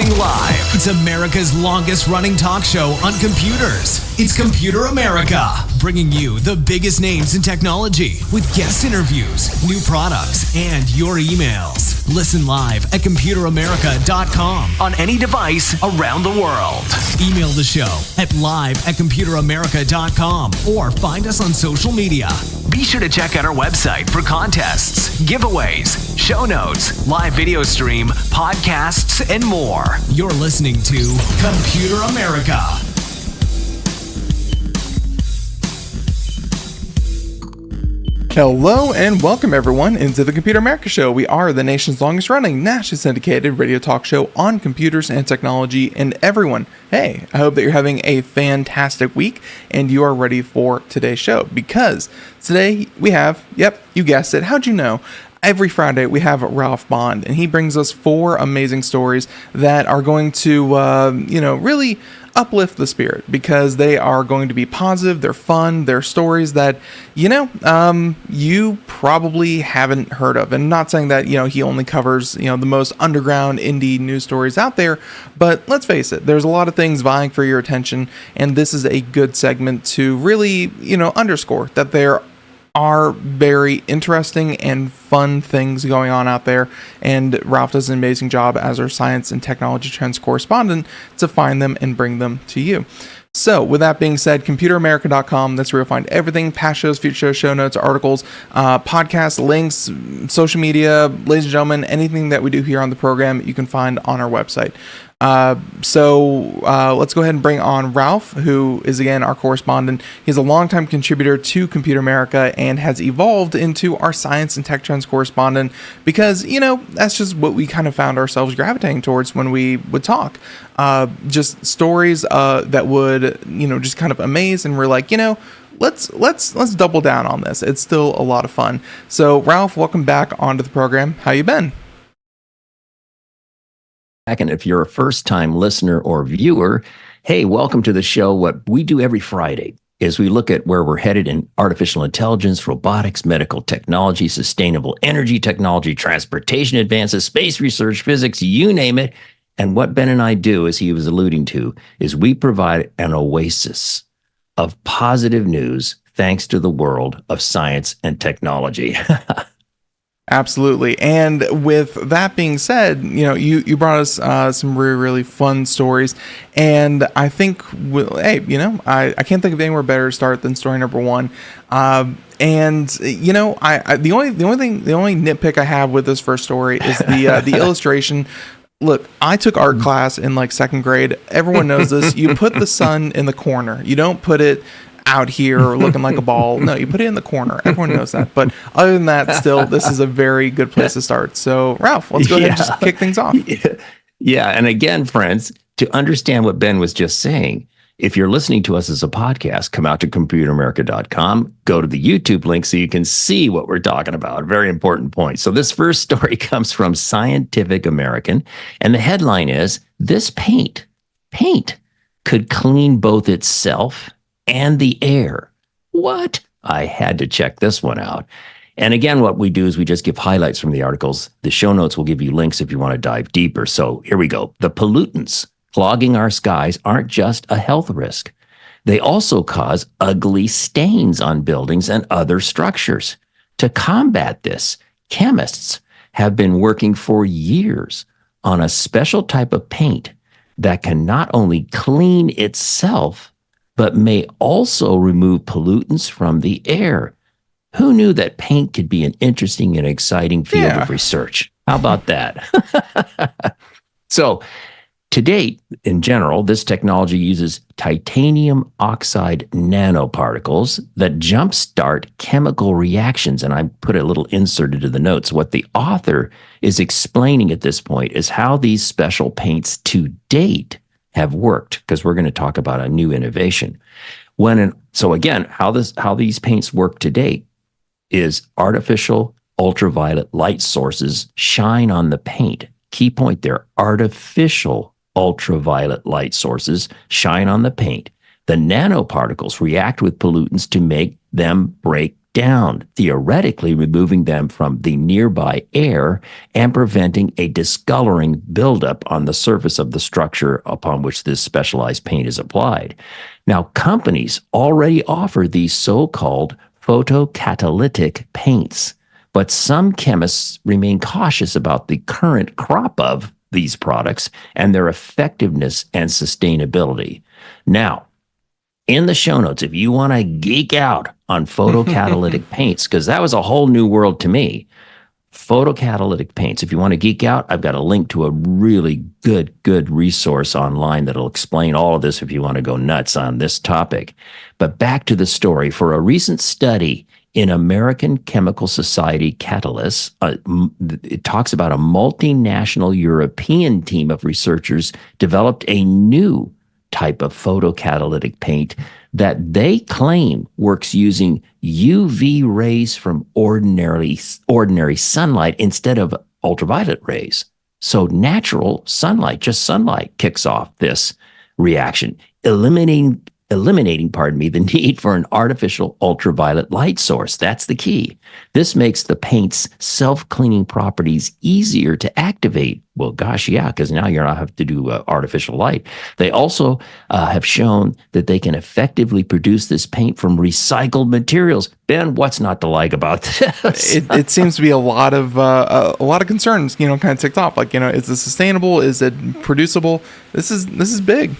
Broadcasting live. It's America's longest running talk show on computers. It's Computer America, bringing you the biggest names in technology with guest interviews, new products, and your emails. Listen live at computeramerica.com on any device around the world. Email the show at live@computeramerica.com or find us on social media. Be sure to check out our website for contests, giveaways, show notes, live video stream, podcasts, and more. You're listening to Computer America. Hello and welcome everyone into the Computer America Show. We are the nation's longest running, nationally syndicated radio talk show on computers and technology. And everyone, hey, I hope that you're having a fantastic week and you are ready for today's show, because today we have, yep, you guessed it. How'd you know? Every Friday we have Ralph Bond, and he brings us 4 amazing stories that are going to, really uplift the spirit, because they are going to be positive, they're fun, they're stories that, you probably haven't heard of. And not saying that, he only covers, the most underground indie news stories out there, but let's face it, there's a lot of things vying for your attention, and this is a good segment to really, underscore that there are very interesting and fun things going on out there, and Ralph does an amazing job as our science and technology trends correspondent to find them and bring them to you. So with that being said, computeramerica.com, that's where you'll find everything: past shows, future shows, show notes, articles, podcasts, links, social media. Ladies and gentlemen, anything that we do here on the program, you can find on our website. So let's go ahead and bring on Ralph, who is, again, our correspondent. He's a longtime contributor to Computer America and has evolved into our science and tech trends correspondent, because, that's just what we kind of found ourselves gravitating towards when we would talk. Just stories that would, just kind of amaze, and we're like, let's double down on this. It's still a lot of fun. So Ralph, welcome back onto the program. How you been? And if you're a first-time listener or viewer, hey, welcome to the show. What we do every Friday is we look at where we're headed in artificial intelligence, robotics, medical technology, sustainable energy technology, transportation advances, space research, physics, you name it. And what Ben and I do, as he was alluding to, is we provide an oasis of positive news thanks to the world of science and technology. Absolutely. And with that being said, you brought us some really, really fun stories. And I think, I can't think of anywhere better to start than story number 1. The only nitpick I have with this first story is the illustration. Look, I took art class in like 2nd grade. Everyone knows this. You put the sun in the corner. You don't put it out here looking like a ball. No, you put it in the corner. Everyone knows that. But other than that, still, this is a very good place to start. So, Ralph, let's go ahead and just kick things off. Yeah. And again, friends, to understand what Ben was just saying, if you're listening to us as a podcast, come out to computeramerica.com, go to the YouTube link so you can see what we're talking about. Very important point. So this first story comes from Scientific American, and the headline is, "This paint could clean both itself and the air." What? I had to check this one out. And again, what we do is we just give highlights from the articles. The show notes will give you links if you want to dive deeper. So here we go. The pollutants clogging our skies aren't just a health risk. They also cause ugly stains on buildings and other structures. To combat this, chemists have been working for years on a special type of paint that can not only clean itself, but may also remove pollutants from the air. Who knew that paint could be an interesting and exciting field of research? How about that? So, to date, in general, this technology uses titanium oxide nanoparticles that jumpstart chemical reactions. And I put a little insert into the notes. What the author is explaining at this point is how these special paints to date have worked, because we're going to talk about a new innovation. So again, how these paints work to date is artificial ultraviolet light sources shine on the paint. Key point there, artificial ultraviolet light sources shine on the paint. The nanoparticles react with pollutants to make them break down, theoretically removing them from the nearby air and preventing a discoloring buildup on the surface of the structure upon which this specialized paint is applied. Now, companies already offer these so-called photocatalytic paints, but some chemists remain cautious about the current crop of these products and their effectiveness and sustainability. Now, in the show notes, if you want to geek out on photocatalytic paints, because that was a whole new world to me, photocatalytic paints. If you want to geek out, I've got a link to a really good resource online that'll explain all of this if you want to go nuts on this topic. But back to the story. For a recent study in American Chemical Society Catalysts, it talks about a multinational European team of researchers developed a new type of photocatalytic paint that they claim works using UV rays from ordinary sunlight instead of ultraviolet rays. So natural sunlight, just sunlight, kicks off this reaction, eliminating, the need for an artificial ultraviolet light source. That's the key. This makes the paint's self-cleaning properties easier to activate. Well, gosh, yeah, because now you don't have to do artificial light. They also have shown that they can effectively produce this paint from recycled materials. Ben, what's not to like about this? It seems to be a lot of concerns, kind of ticked off. Like, is this sustainable? Is it producible? This is big.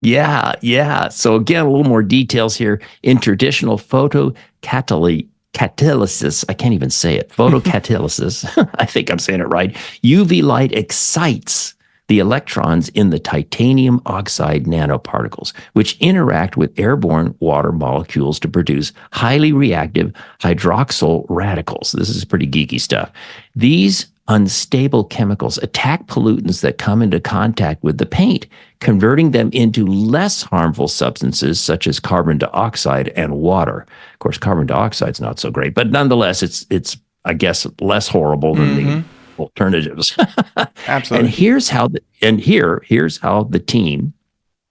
Yeah. So again, a little more details here. In traditional photocatalysis, I can't even say it. Photocatalysis, I think I'm saying it right. UV light excites the electrons in the titanium oxide nanoparticles, which interact with airborne water molecules to produce highly reactive hydroxyl radicals. This is pretty geeky stuff. These unstable chemicals attack pollutants that come into contact with the paint, converting them into less harmful substances such as carbon dioxide and water. Of course, carbon dioxide is not so great, but nonetheless, it's I guess less horrible than the alternatives. Absolutely. And here's how the team,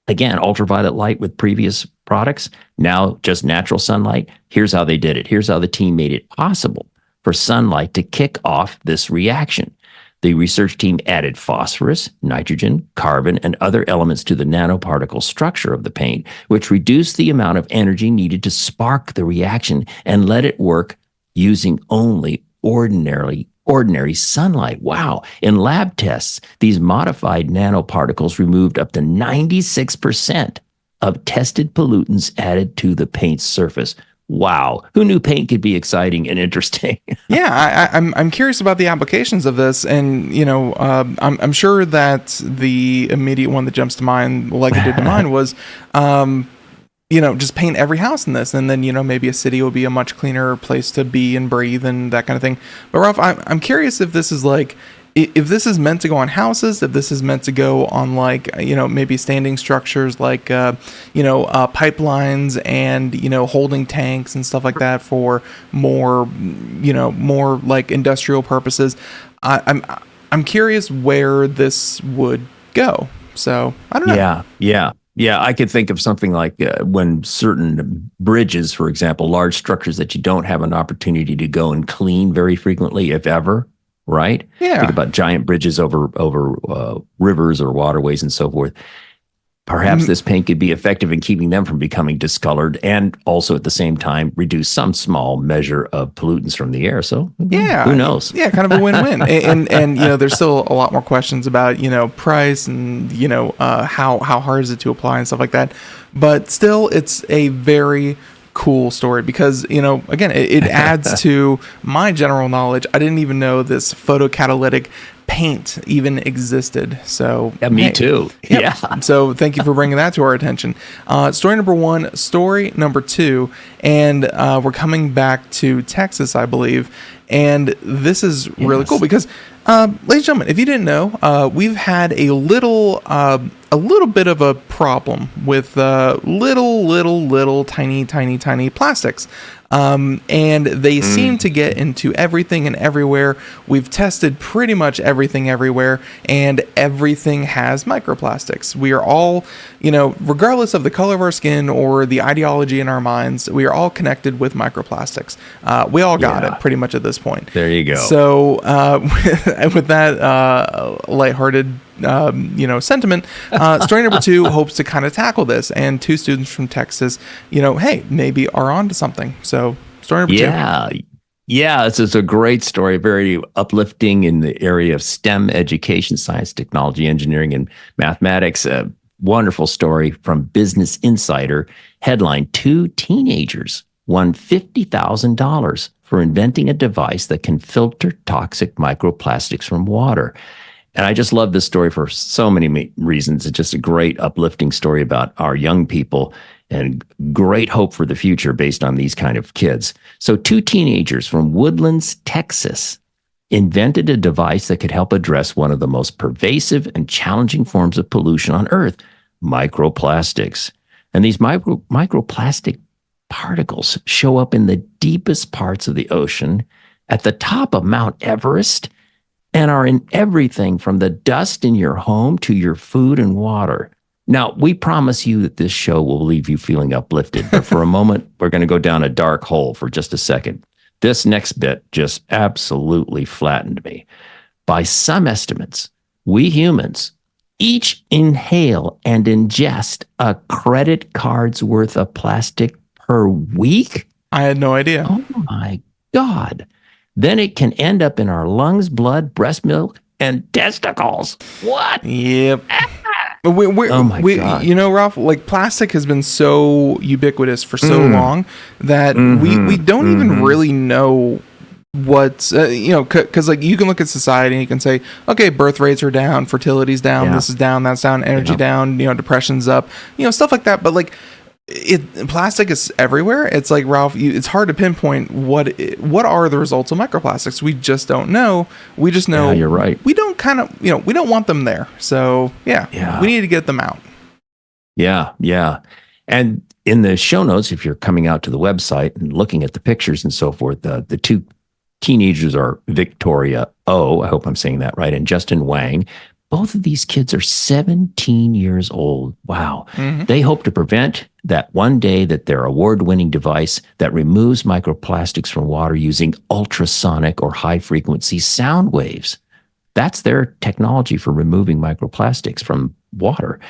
again, ultraviolet light with previous products, now just natural sunlight. Here's how they did it. Here's how the team made it possible for sunlight to kick off this reaction. The research team added phosphorus, nitrogen, carbon, and other elements to the nanoparticle structure of the paint, which reduced the amount of energy needed to spark the reaction and let it work using only ordinary sunlight. Wow. In lab tests, these modified nanoparticles removed up to 96% of tested pollutants added to the paint's surface. Wow. Who knew paint could be exciting and interesting? Yeah, I'm curious about the applications of this. And, I'm sure that the immediate one that jumps to mind, like it did to mine, was, just paint every house in this. And then, maybe a city will be a much cleaner place to be and breathe and that kind of thing. But Ralph, I'm curious if this is if this is meant to go on houses, if this is meant to go on maybe standing structures like, pipelines and, holding tanks and stuff like that for more like industrial purposes. I'm curious where this would go. So I don't know. Yeah. I could think of something like when certain bridges, for example, large structures that you don't have an opportunity to go and clean very frequently, if ever. Right? Yeah. Think about giant bridges over rivers or waterways and so forth. Perhaps this paint could be effective in keeping them from becoming discolored and also at the same time reduce some small measure of pollutants from the air. So who knows? Yeah, kind of a win-win. and there's still a lot more questions about, price and, how hard is it to apply and stuff like that. But still, it's a very cool story because, again, it adds to my general knowledge. I didn't even know this photocatalytic paint even existed. So yeah, me too. Yep. Yeah. So thank you for bringing that to our attention. Story number one, story number two, and we're coming back to Texas, I believe. And this is really cool because, ladies and gentlemen, if you didn't know, we've had a little bit of a problem with little tiny plastics. And they seem to get into everything and everywhere. We've tested pretty much everything everywhere, and everything has microplastics. We are all, regardless of the color of our skin or the ideology in our minds, we are all connected with microplastics. We all got it pretty much at this point. There you go. So with that lighthearted sentiment, story number 2 hopes to kind of tackle this, and 2 students from Texas, hey, maybe are onto something. So story number 2. Yeah, this is a great story, very uplifting in the area of STEM education, science, technology, engineering, and mathematics. A wonderful story from Business Insider. Headline: 2 teenagers won $50,000 for inventing a device that can filter toxic microplastics from water. And I just love this story for so many reasons. It's just a great uplifting story about our young people and great hope for the future based on these kind of kids. So 2 teenagers from Woodlands, Texas, invented a device that could help address one of the most pervasive and challenging forms of pollution on Earth, microplastics. And these microplastic particles show up in the deepest parts of the ocean, at the top of Mount Everest, and are in everything from the dust in your home to your food and water. Now, we promise you that this show will leave you feeling uplifted, but for a moment, we're going to go down a dark hole for just a second. This next bit just absolutely flattened me. By some estimates, we humans each inhale and ingest a credit card's worth of plastic per week? I had no idea. Oh my God. Then it can end up in our lungs, blood, breast milk, and testicles. What? Yep. Oh my God. Ralph, like plastic has been so ubiquitous for so long that we don't even really know what's, because like you can look at society and you can say, okay, birth rates are down, fertility's down, this is down, that's down, energy down, depression's up, stuff like that. But like, plastic is everywhere. It's like, Ralph, it's hard to pinpoint what are the results of microplastics. We just don't know. We just know. Yeah, you're right. We don't we don't want them there. So we need to get them out. Yeah. And in the show notes, if you're coming out to the website and looking at the pictures and so forth, the 2 teenagers are Victoria O, I hope I'm saying that right, and Justin Wang. Both of these kids are 17 years old. Wow. They hope to prevent that one day that their award-winning device that removes microplastics from water using ultrasonic or high-frequency sound waves. That's their technology for removing microplastics from water.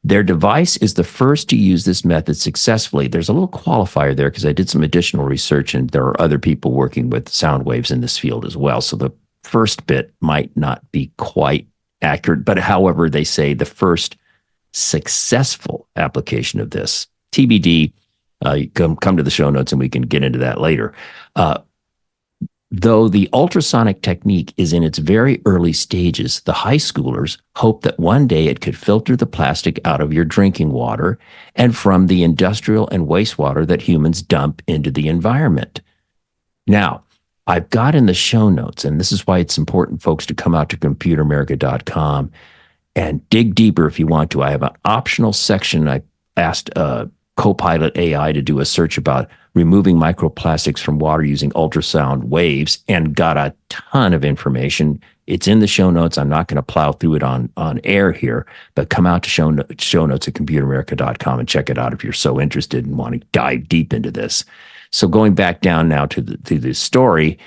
Their device is the first to use this method successfully. There's a little qualifier there because I did some additional research and there are other people working with sound waves in this field as well. So the first bit might not be quite accurate, but however, they say the first successful application of this. TBD, you come to the show notes and we can get into that later. Though the ultrasonic technique is in its very early stages, the high schoolers hope that one day it could filter the plastic out of your drinking water and from the industrial and wastewater that humans dump into the environment. Now, I've got in the show notes, and this is why it's important, folks, to come out to computeramerica.com and dig deeper if you want to. I have an optional section. I asked Copilot AI to do a search about removing microplastics from water using ultrasound waves and got a ton of information. It's in the show notes. I'm not going to plow through it on air here, but come out to show notes at computeramerica.com and check it out if you're so interested and want to dive deep into this. So going back down now to the story,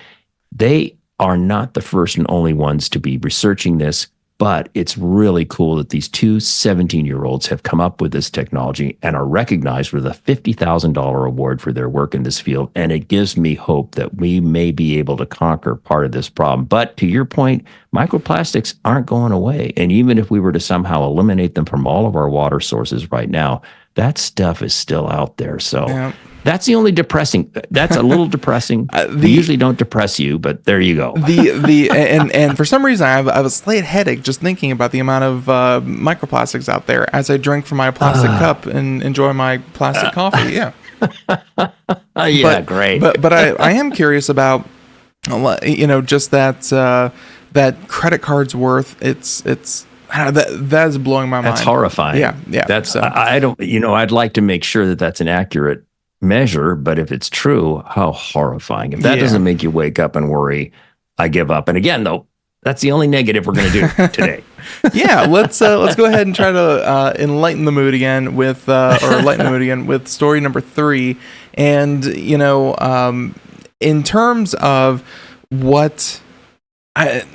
they are not the first and only ones to be researching this, but it's really cool that these 2 17-year-olds have come up with this technology and are recognized with a $50,000 award for their work in this field. And it gives me hope that we may be able to conquer part of this problem. But to your point, microplastics aren't going away. And even if we were to somehow eliminate them from all of our water sources right now, that stuff is still out there. So that's the only depressing. That's a little depressing. We usually don't depress you, but there you go. And for some reason, I have a slight headache just thinking about the amount of microplastics out there as I drink from my plastic cup and enjoy my plastic coffee. Yeah. Great. But I am curious about, just that credit card's worth. That is blowing my mind. That's horrifying. Yeah. That's I don't. I'd like to make sure that that's an accurate measure, but if it's true, how horrifying. If that doesn't make you wake up and worry, I give up. And again, though, that's the only negative we're going to do today. Let's go ahead and try to enlighten the mood again with story number 3. And in terms of what I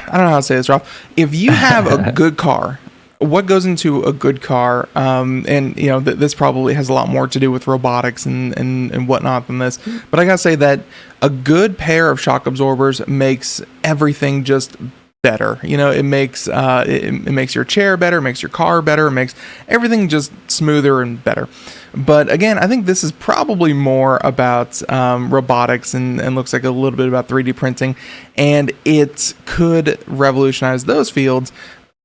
don't know how to say this, Ralph. If you have a good car, what goes into a good car? This probably has a lot more to do with robotics and whatnot than this. But I gotta say that a good pair of shock absorbers makes everything just better. It makes it makes your chair better, it makes your car better, it makes everything just smoother and better. But again, I think this is probably more about robotics and looks like a little bit about 3D printing, and it could revolutionize those fields.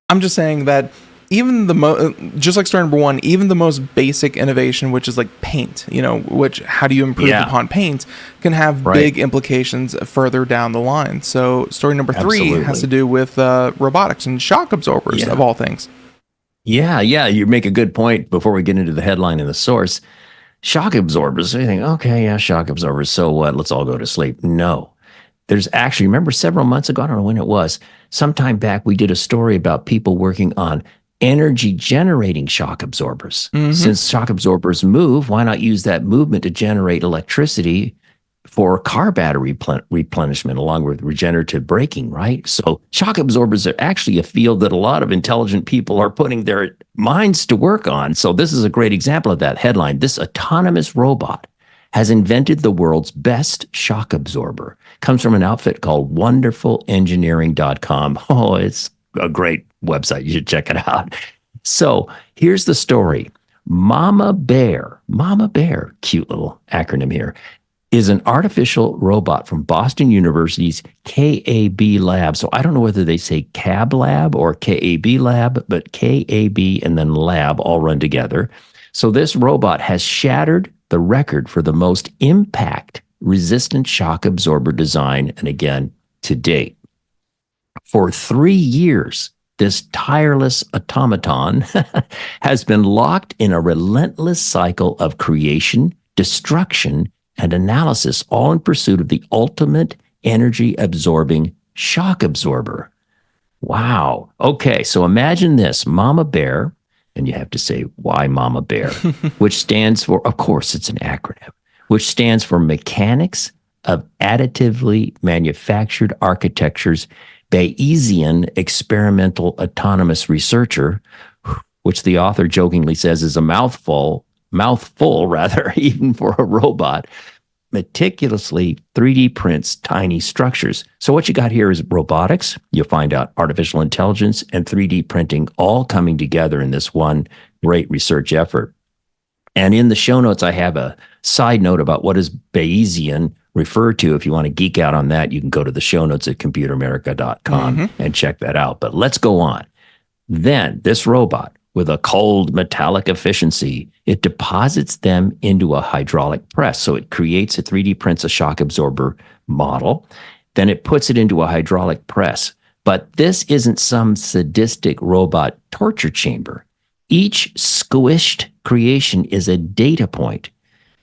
I'm just saying that even just like story number 1, even the most basic innovation, which is like paint, which how do you improve upon paint, can have big implications further down the line. So story number 3 has to do with robotics and shock absorbers of all things. Yeah, you make a good point before we get into the headline and the source. Shock absorbers, so you think, okay, yeah, shock absorbers, so what? Let's all go to sleep. No. There's actually, remember several months ago, I don't know when it was, sometime back, we did a story about people working on energy generating shock absorbers. Mm-hmm. Since shock absorbers move, why not use that movement to generate electricity for car battery replenishment along with regenerative braking, right? So shock absorbers are actually a field that a lot of intelligent people are putting their minds to work on. So this is a great example of that headline. This autonomous robot has invented the world's best shock absorber. Comes from an outfit called wonderfulengineering.com. Oh, it's a great website. You should check it out. So here's the story. Mama Bear, cute little acronym here, is an artificial robot from Boston University's KAB lab. So I don't know whether they say CAB lab or KAB lab, but KAB and then lab all run together. So this robot has shattered the record for the most impact-resistant shock absorber design, and again, to date. For 3 years, this tireless automaton has been locked in a relentless cycle of creation, destruction, and analysis, all in pursuit of the ultimate energy-absorbing shock absorber. Wow. Okay, so imagine this. Mama Bear, and you have to say, why Mama Bear? Which stands for, of course, it's an acronym, which stands for Mechanics of Additively Manufactured Architectures Bayesian Experimental Autonomous Researcher, which the author jokingly says is a mouthful rather, even for a robot, meticulously 3D prints tiny structures. So what you got here is robotics. You'll find out artificial intelligence and 3D printing all coming together in this one great research effort. And in the show notes, I have a side note about what is Bayesian refer to. If you want to geek out on that, you can go to the show notes at computeramerica.com and check that out. But let's go on. Then this robot, with a cold metallic efficiency, it deposits them into a hydraulic press. So it creates 3D prints a shock absorber model. Then it puts it into a hydraulic press. But this isn't some sadistic robot torture chamber. Each squished creation is a data point.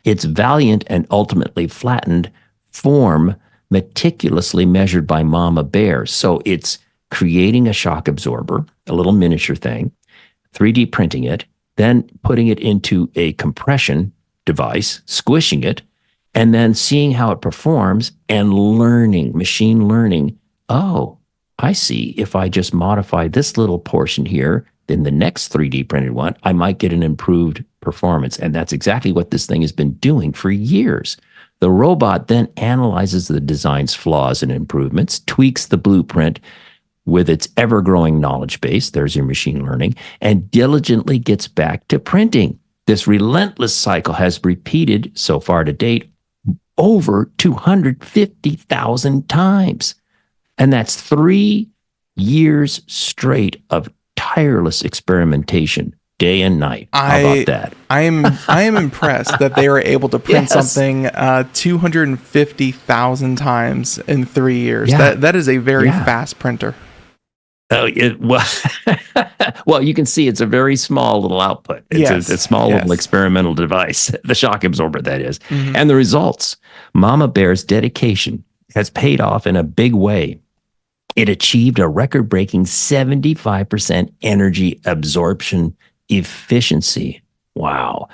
Its valiant and ultimately flattened form meticulously measured by Mama Bear. So it's creating a shock absorber, a little miniature thing, 3D printing it, then putting it into a compression device, squishing it, and then seeing how it performs and learning, machine learning. Oh, I see. If I just modify this little portion here, then the next 3D printed one, I might get an improved performance. And that's exactly what this thing has been doing for years. The robot then analyzes the design's flaws and improvements, tweaks the blueprint with its ever-growing knowledge base, there's your machine learning, and diligently gets back to printing. This relentless cycle has repeated, so far to date, over 250,000 times. And that's 3 years straight of tireless experimentation, day and night. How about that? I am impressed that they were able to print something 250,000 times in 3 years. That is a very fast printer. Oh, well, well, you can see it's a very small little output. It's Yes. a small Yes. little experimental device, the shock absorber, that is. Mhm. And the results, Mama Bear's dedication has paid off in a big way. It achieved a record-breaking 75% energy absorption efficiency. Wow.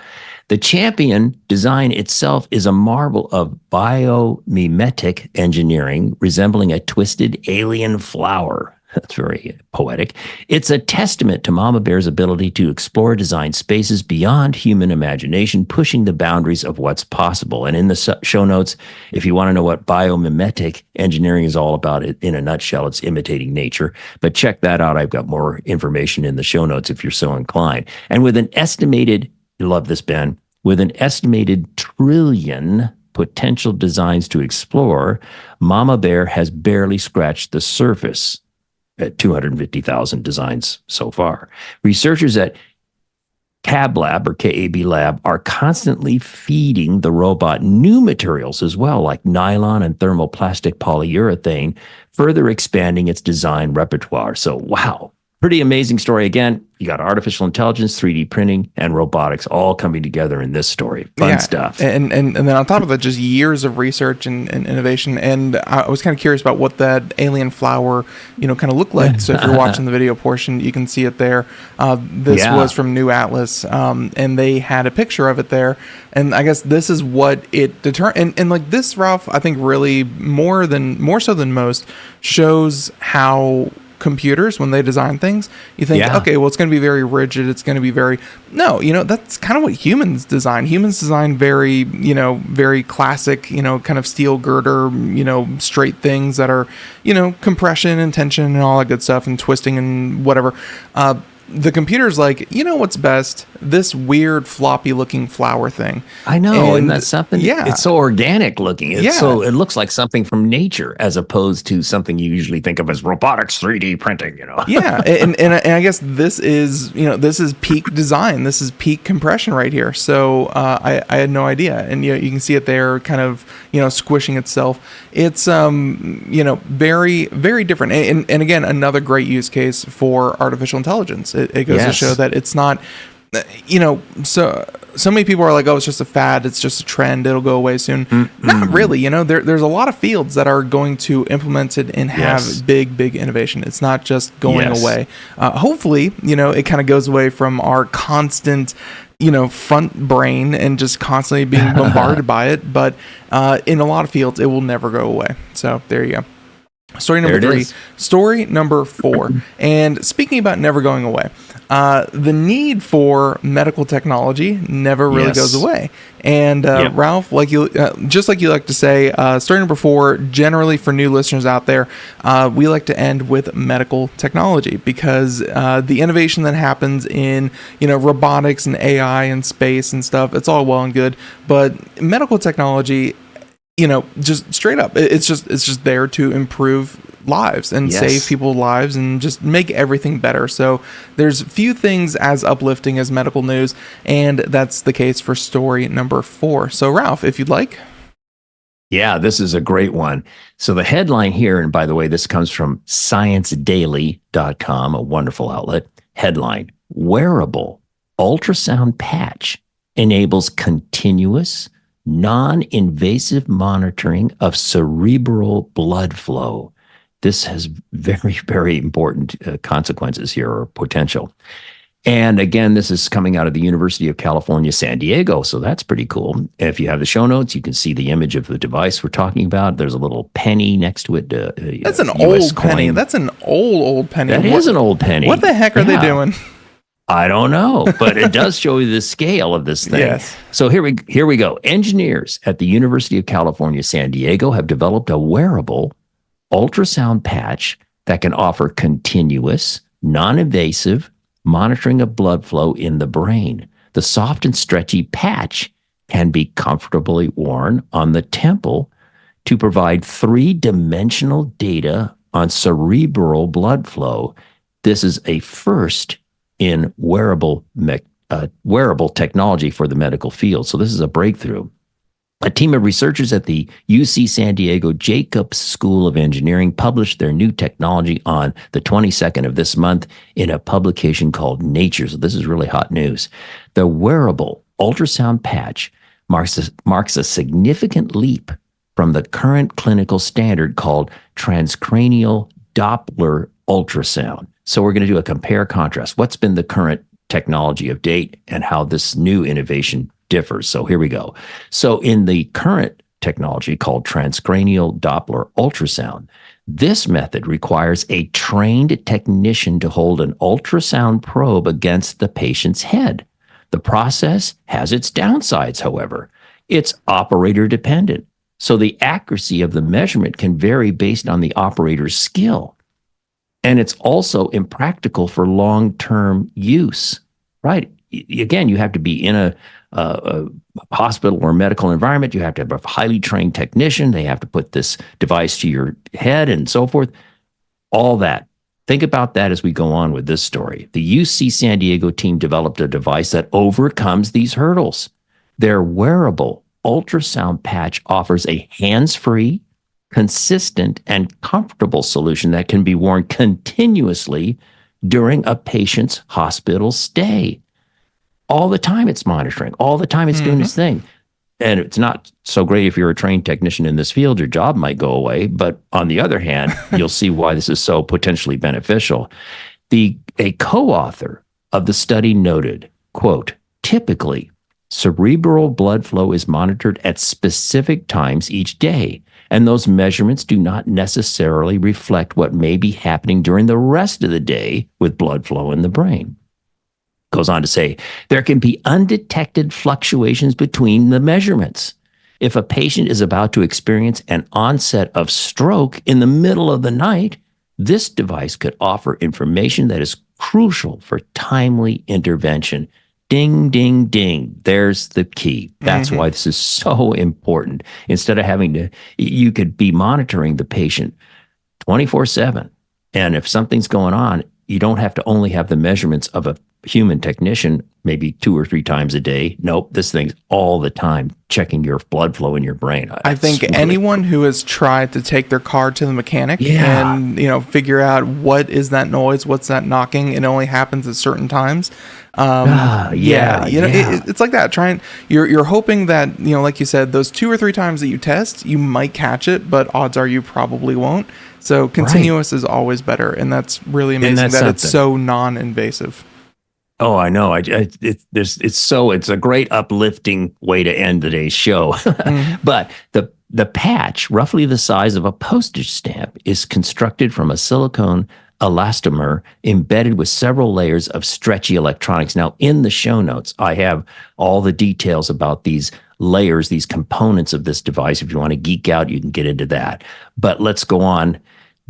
The champion design itself is a marvel of biomimetic engineering, resembling a twisted alien flower. That's very poetic. It's a testament to Mama Bear's ability to explore design spaces beyond human imagination, pushing the boundaries of what's possible. And in the show notes, if you want to know what biomimetic engineering is all about, in a nutshell, it's imitating nature. But check that out. I've got more information in the show notes if you're so inclined. And with an estimated, you love this, Ben, with an estimated trillion potential designs to explore, Mama Bear has barely scratched the surface at 250,000 designs so far. Researchers at KAB Lab or KAB Lab are constantly feeding the robot new materials as well, like nylon and thermoplastic polyurethane, further expanding its design repertoire. So, wow, pretty amazing story. Again, you got artificial intelligence, 3D printing, and robotics all coming together in this story. Fun stuff. And then on top of that, just years of research and innovation. And I was kind of curious about what that alien flower, kind of looked like. So if you're watching the video portion, you can see it there. This was from New Atlas, and they had a picture of it there. And I guess this is what it determined. And like this, Ralph, I think really more so than most, shows how computers, when they design things, you think, okay, well, it's going to be very rigid. It's going to be very, no, that's kind of what humans design. Humans design very, very classic, kind of steel girder, straight things that are, compression and tension and all that good stuff and twisting and whatever. The computer's like, what's best? This weird floppy looking flower thing. I know, and that's something. Yeah, it's so organic looking. So it looks like something from nature as opposed to something you usually think of as robotics, 3D printing. Yeah, and I guess this is peak design. This is peak compression right here. So I had no idea, and you can see it there, kind of squishing itself. It's very, very different, and again, another great use case for artificial intelligence. It goes to show that it's not, so many people are like, oh, it's just a fad, it's just a trend, it'll go away soon. Not really. There's a lot of fields that are going to implement it and have big innovation. It's not just going away. Hopefully, it kind of goes away from our constant front brain and just constantly being bombarded by it. But in a lot of fields, it will never go away. So there you go. Story number 3. Story number 4. And speaking about never going away, the need for medical technology never really goes away. And Ralph, like you like to say, story number 4, generally for new listeners out there, we like to end with medical technology because the innovation that happens in robotics and AI and space and stuff, it's all well and good, but medical technology, just straight up, it's just there to improve lives and save people's lives and just make everything better. So there's few things as uplifting as medical news, and that's the case for story number 4. So Ralph, if you'd like. Yeah, this is a great one. So the headline here, and by the way, this comes from ScienceDaily.com, a wonderful outlet. Headline: Wearable ultrasound patch enables continuous non-invasive monitoring of cerebral blood flow. This has very, very important consequences here, or potential. And again, this is coming out of the University of California, San Diego. So that's pretty cool. If you have the show notes, you can see the image of the device we're talking about. There's a little penny next to it. That's an old penny. That's an old penny. That is an old penny. What the heck are they doing? I don't know, but it does show you the scale of this thing. Yes. So here we go. Engineers at the University of California, San Diego have developed a wearable ultrasound patch that can offer continuous, non-invasive monitoring of blood flow in the brain. The soft and stretchy patch can be comfortably worn on the temple to provide 3-dimensional data on cerebral blood flow. This is a first in wearable technology for the medical field. So this is a breakthrough. A team of researchers at the UC San Diego Jacobs School of Engineering published their new technology on the 22nd of this month in a publication called Nature. So this is really hot news. The wearable ultrasound patch marks a significant leap from the current clinical standard called transcranial Doppler ultrasound. So we're going to do a compare contrast. What's been the current technology of date and how this new innovation differs. So here we go. So in the current technology called transcranial Doppler ultrasound, this method requires a trained technician to hold an ultrasound probe against the patient's head. The process has its downsides, however. It's operator dependent. So the accuracy of the measurement can vary based on the operator's skill. And it's also impractical for long-term use, right? Again, you have to be in a hospital or medical environment. You have to have a highly trained technician. They have to put this device to your head and so forth. All that. Think about that as we go on with this story. The UC San Diego team developed a device that overcomes these hurdles. Their wearable ultrasound patch offers a hands-free, consistent, and comfortable solution that can be worn continuously during a patient's hospital stay. All the time it's monitoring. All the time it's doing its thing. And it's not so great if you're a trained technician in this field, your job might go away. But on the other hand, you'll see why this is so potentially beneficial. A co-author of the study noted, quote, typically, cerebral blood flow is monitored at specific times each day, and those measurements do not necessarily reflect what may be happening during the rest of the day with blood flow in the brain. Goes on to say, there can be undetected fluctuations between the measurements. If a patient is about to experience an onset of stroke in the middle of the night, this device could offer information that is crucial for timely intervention. Ding, ding, ding. There's the key. That's why this is so important. Instead of having to, you could be monitoring the patient 24/7. And if something's going on, you don't have to only have the measurements of a human technician maybe 2 or 3 times a day. Nope, this thing's all the time checking your blood flow in your brain. I think really anyone who has tried to take their car to the mechanic and figure out what is that noise, what's that knocking, it only happens at certain times. It's like that. You're hoping that, like you said, those 2 or 3 times that you test, you might catch it, but odds are you probably won't. So continuous is always better, and that's really amazing that it's so non-invasive. Oh, I know. It's a great uplifting way to end today's show. But the patch, roughly the size of a postage stamp, is constructed from a silicone elastomer embedded with several layers of stretchy electronics. Now, in the show notes, I have all the details about these layers, these components of this device. If you want to geek out, you can get into that. But let's go on.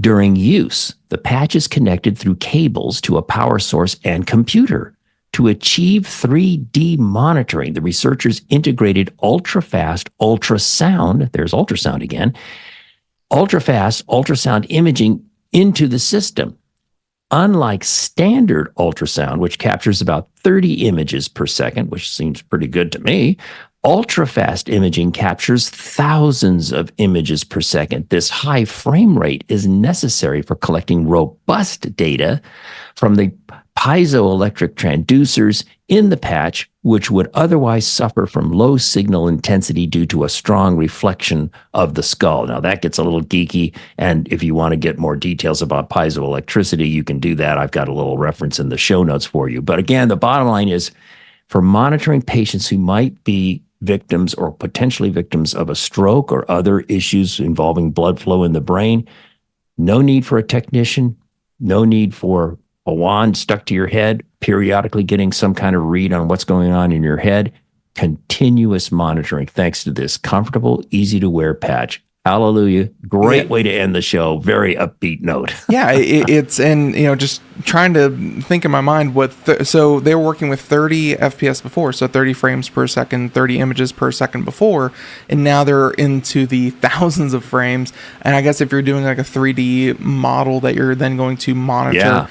During use, the patch is connected through cables to a power source and computer. To achieve 3D monitoring, the researchers integrated ultra-fast ultrasound, there's ultrasound again, ultra-fast ultrasound imaging into the system. Unlike standard ultrasound, which captures about 30 images per second, which seems pretty good to me, ultra-fast imaging captures thousands of images per second. This high frame rate is necessary for collecting robust data from the piezoelectric transducers in the patch, which would otherwise suffer from low signal intensity due to a strong reflection of the skull. Now, that gets a little geeky, and if you want to get more details about piezoelectricity, you can do that. I've got a little reference in the show notes for you. But again, the bottom line is, for monitoring patients who might be victims or potentially victims of a stroke or other issues involving blood flow in the brain, no need for a technician, no need for a wand stuck to your head, periodically getting some kind of read on what's going on in your head. Continuous monitoring thanks to this comfortable, easy to wear patch. Hallelujah. Great way to end the show. Very upbeat note. Just trying to think in my mind so they were working with 30 FPS before, so 30 frames per second, 30 images per second before, and now they're into the thousands of frames. And I guess if you're doing like a 3D model that you're then going to monitor,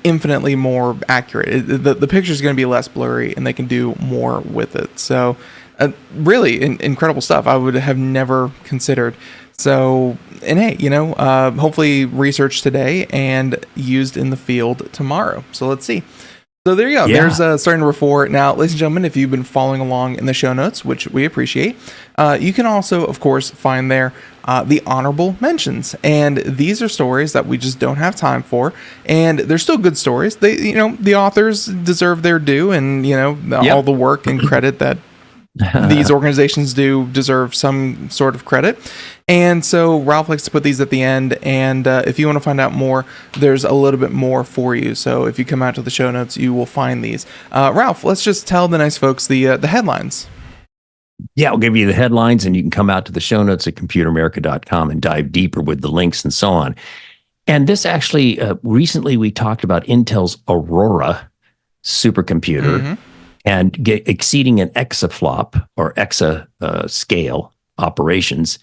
infinitely more accurate. The picture is going to be less blurry, and they can do more with it. So Really incredible stuff. I would have never considered. So, and hey, hopefully research today and used in the field tomorrow. So let's see. So there you go. Yeah. There's starting number 4. Now, ladies and gentlemen, if you've been following along in the show notes, which we appreciate, you can also, of course, find there the honorable mentions. And these are stories that we just don't have time for. And they're still good stories. They, the authors deserve their due, and, all the work and credit that these organizations do deserve some sort of credit. And so Ralph likes to put these at the end, and if you want to find out more, there's a little bit more for you. So if you come out to the show notes, you will find these. Ralph, let's just tell the nice folks the headlines. Yeah, I'll give you the headlines, and you can come out to the show notes at computeramerica.com and dive deeper with the links and so on. And this actually, recently we talked about Intel's Aurora supercomputer and exceeding an exaflop or scale operations.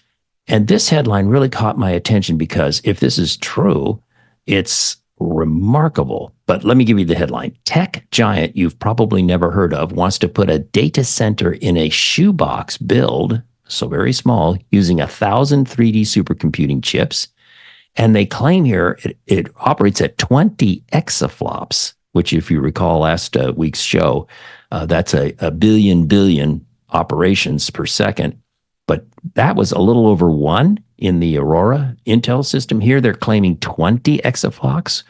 And this headline really caught my attention because if this is true, it's remarkable. But let me give you the headline. Tech giant you've probably never heard of wants to put a data center in a shoebox build, so very small, using 1,000 3D supercomputing chips. And they claim here it operates at 20 exaflops, which if you recall last week's show, that's a billion operations per second. But that was a little over 1 in the Aurora Intel system. Here they're claiming 20 exaflops,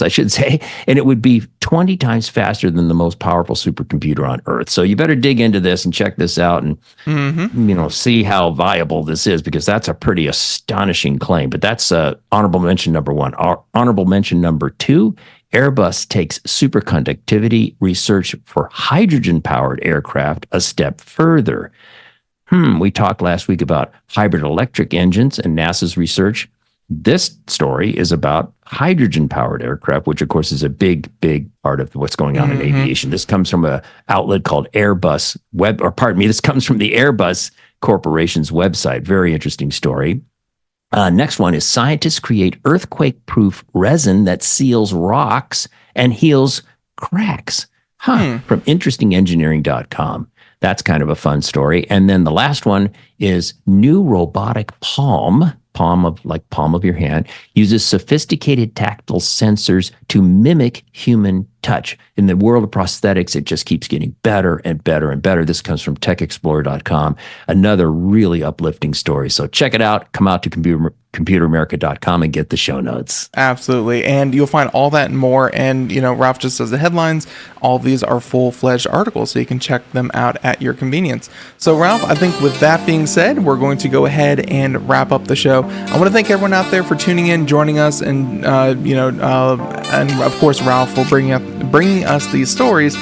I should say, and it would be 20 times faster than the most powerful supercomputer on Earth. So you better dig into this and check this out and see how viable this is, because that's a pretty astonishing claim. But that's honorable mention number 1. Honorable mention number 2. Airbus takes superconductivity research for hydrogen-powered aircraft a step further. We talked last week about hybrid electric engines and NASA's research. This story is about hydrogen-powered aircraft, which, of course, is a big part of what's going on in aviation. This comes from an outlet called Airbus this comes from the Airbus Corporation's website. Very interesting story. Next one is scientists create earthquake-proof resin that seals rocks and heals cracks. From interestingengineering.com. That's kind of a fun story. And then the last one is new robotic palm of your hand, uses sophisticated tactile sensors to mimic human touch. In the world of prosthetics, it just keeps getting better and better and better. This comes from techexplorer.com. Another really uplifting story. So check it out. Come out to computeramerica.com and get the show notes. Absolutely. And you'll find all that and more. And, Ralph just says the headlines. All of these are full-fledged articles, so you can check them out at your convenience. So, Ralph, I think with that being said, we're going to go ahead and wrap up the show. I want to thank everyone out there for tuning in, joining us, and, and of course, Ralph for bringing us these stories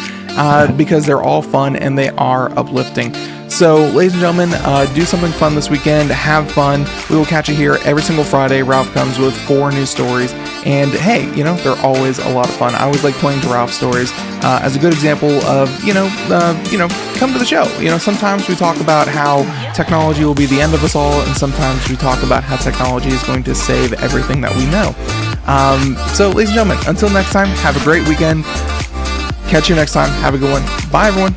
because they're all fun and they are uplifting. So, ladies and gentlemen, do something fun this weekend. Have fun. We will catch you here every single Friday. Ralph comes with 4 new stories. And hey, they're always a lot of fun. I always like playing to Ralph stories as a good example of, come to the show. Sometimes we talk about how technology will be the end of us all, and sometimes we talk about how technology is going to save everything that we know. So, ladies and gentlemen, until next time, have a great weekend. Catch you next time. Have a good one. Bye, everyone.